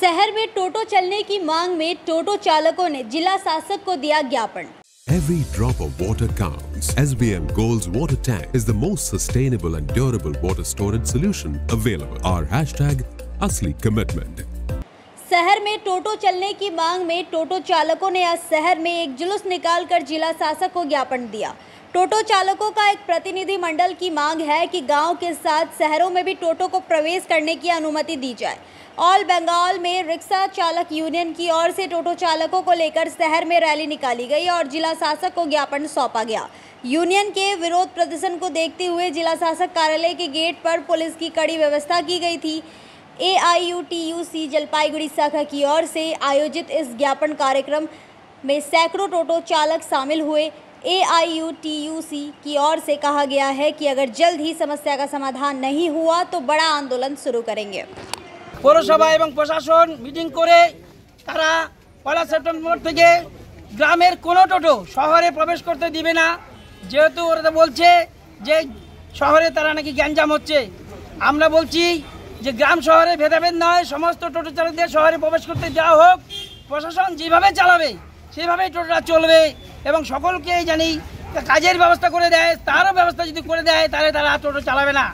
शहर में टोटो चलने की मांग में टोटो चालकों ने जिला शासक को दिया ज्ञापन। Every drop of water counts. SBM Gold's water tank is the most sustainable and durable water storage solution available. Our hashtag असली commitment. शहर में टोटो चलने की मांग में टोटो चालकों ने आज शहर में एक जुलूस निकालकर जिला शासक को ज्ञापन दिया। टोटो चालकों का एक प्रतिनिधि मंडल की मांग है कि गांव के साथ शहरों में भी टोटो को प्रवेश करने की अनुमति दी जाए। ऑल बंगाल में रिक्शा चालक यूनियन की ओर से टोटो चालकों को लेकर शहर में रैली निकाली गई और जिला शासक को ज्ञापन सौंपा गया। यूनियन के विरोध प्रदर्शन को देखते हुए जिला शासक कार्यालय के गेट पर पुलिस की कड़ी व्यवस्था की गई थी। AIUTUC जलपाईगुड़ी शाखा की ओर से आयोजित इस ज्ञापन कार्यक्रम में सैकड़ों टोटो चालक शामिल हुए। AIUTUC की ओर से कहा गया है कि अगर जल्द ही समस्या का समाधान नहीं हुआ तो बड़ा आंदोलन शुरू करेंगे। পৌরসভা এবং প্রশাসন মিটিং করে তারা 1 সেপ্টেম্বর থেকে গ্রামের কোনো টোটো শহরে প্রবেশ করতে দিবে না, যেহেতু ওরা বলছে যে শহরে তারা নাকি গ্যাঞ্জাম হচ্ছে। আমরা বলছি যে গ্রাম শহরে ভেদাভেদ নয়, সমস্ত টোটো চালকদের শহরে প্রবেশ করতে দেওয়া হোক। প্রশাসন যেভাবে চালাবে সেভাবেই টোটোটা চলবে এবং সকলকেই জানি কাজের ব্যবস্থা করে দেয়, তারও ব্যবস্থা যদি করে দেয় তাহলে তারা টোটো চালাবে না।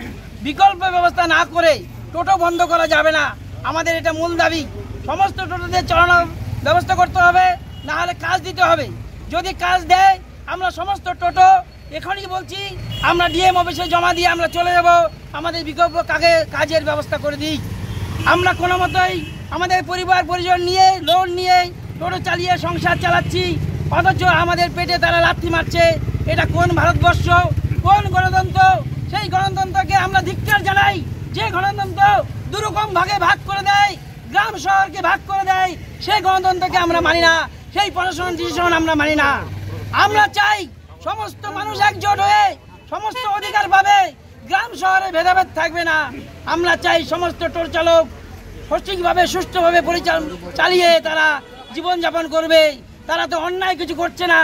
বিকল্প ব্যবস্থা না করে টোটো বন্ধ করা যাবে না। আমাদের এটা মূল দাবি, সমস্ত টোটোদের চালানোর ব্যবস্থা করতে হবে, না হলে কাজ দিতে হবে। যদি কাজ দেয় আমরা সমস্ত টোটো এখনই বলছি আমরা ডিএম অফিসে জমা দিয়ে আমরা চলে যাব, আমাদের বিকল্প কাজের ব্যবস্থা করে দিই। আমরা কোনো মতোই আমাদের পরিবার পরিজন নিয়ে লোন নিয়ে টোটো চালিয়ে সংসার চালাচ্ছি, অথচ আমাদের পেটে তারা লাথি মারছে। এটা কোন ভারতবর্ষ, কোন গণতন্ত্র? সেই গণতন্ত্রকে আমরা ধিক্কার জানাই। যে গণতন্ত্র দুরকম ভাগে ভাগ করে দেয়, গ্রাম শহরকে ভাগ করে দেয়, সেই গণতন্ত্রকে আমরা মানি না, সেই প্রশাসন ডিসিশন আমরা মানি না। আমরা চাই সমস্ত মানুষ একজোট হয়ে সমস্ত অধিকার পাবে, গ্রাম শহরে ভেদাভেদ থাকবে না। আমরা চাই সমস্ত টোটো চালক সঠিকভাবে সুষ্ঠুভাবে চালিয়ে তারা জীবনযাপন করবে। তারা তো অন্যায় কিছু করছে না।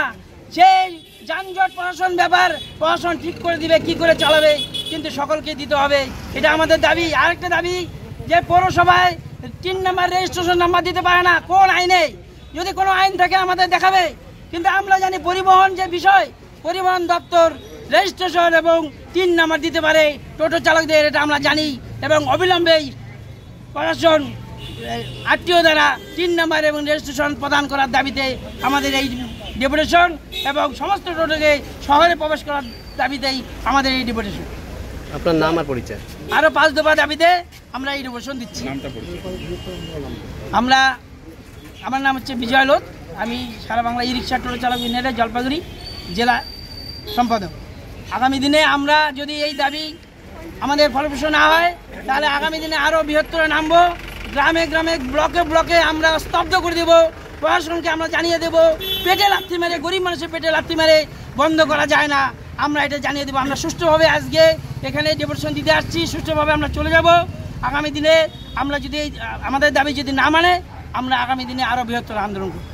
সেই যানজট প্রশাসন ব্যাপার প্রশাসন ঠিক করে দিবে কি করে চালাবে, কিন্তু সকলকে দিতে হবে, এটা আমাদের দাবি। আরেকটা দাবি যে পৌরসভায় 3 নম্বর রেজিস্ট্রেশন নাম্বার দিতে পারে না, কোন আইনে? যদি কোনো আইন থাকে আমাদের দেখাবে। কিন্তু আমরা জানি পরিবহন যে বিষয়, পরিবহন দপ্তর রেজিস্ট্রেশন এবং 3 নম্বর দিতে পারে টোটো চালকদের, এটা আমরা জানি। এবং অবিলম্বে প্রশাসন আরটিও দ্বারা 3 নম্বর এবং রেজিস্ট্রেশন প্রদান করার দাবিতে আমাদের এই ডেপুটেশন এবং সমস্ত টোটোকে শহরে প্রবেশ করার দাবিতেই আমাদের এই ডেপুটেশন। আপনার নাম আর পরিচয়? আরও 5 দফা দাবিতে আমরা এই ডেপুটেশন দিচ্ছি। আমার নাম হচ্ছে বিজয় লোধ, আমি সারা বাংলা ই রিক্সা টোটো চালক ইউনিয়নের জলপাইগুড়ি জেলা সম্পাদক। আগামী দিনে আমরা যদি এই দাবি আমাদের ফলপ্রসূ না হয় তাহলে আগামী দিনে আরও বৃহত্তর নামবো, গ্রামে গ্রামে ব্লকে ব্লকে আমরা স্তব্ধ করে দেবো। প্রশাসনকে আমরা জানিয়ে দেবো, পেটে লাথি মেরে, গরিব মানুষের পেটে লাথি মেরে বন্ধ করা যায় না, আমরা এটা জানিয়ে দেবো। আমরা সুষ্ঠুভাবে আজকে এখানে ডেপুটেশন দিতে আসছি, সুষ্ঠুভাবে আমরা চলে যাব। আগামী দিনে আমরা যদি আমাদের দাবি যদি না মানে আমরা আগামী দিনে আরও বৃহত্তর আন্দোলন করব।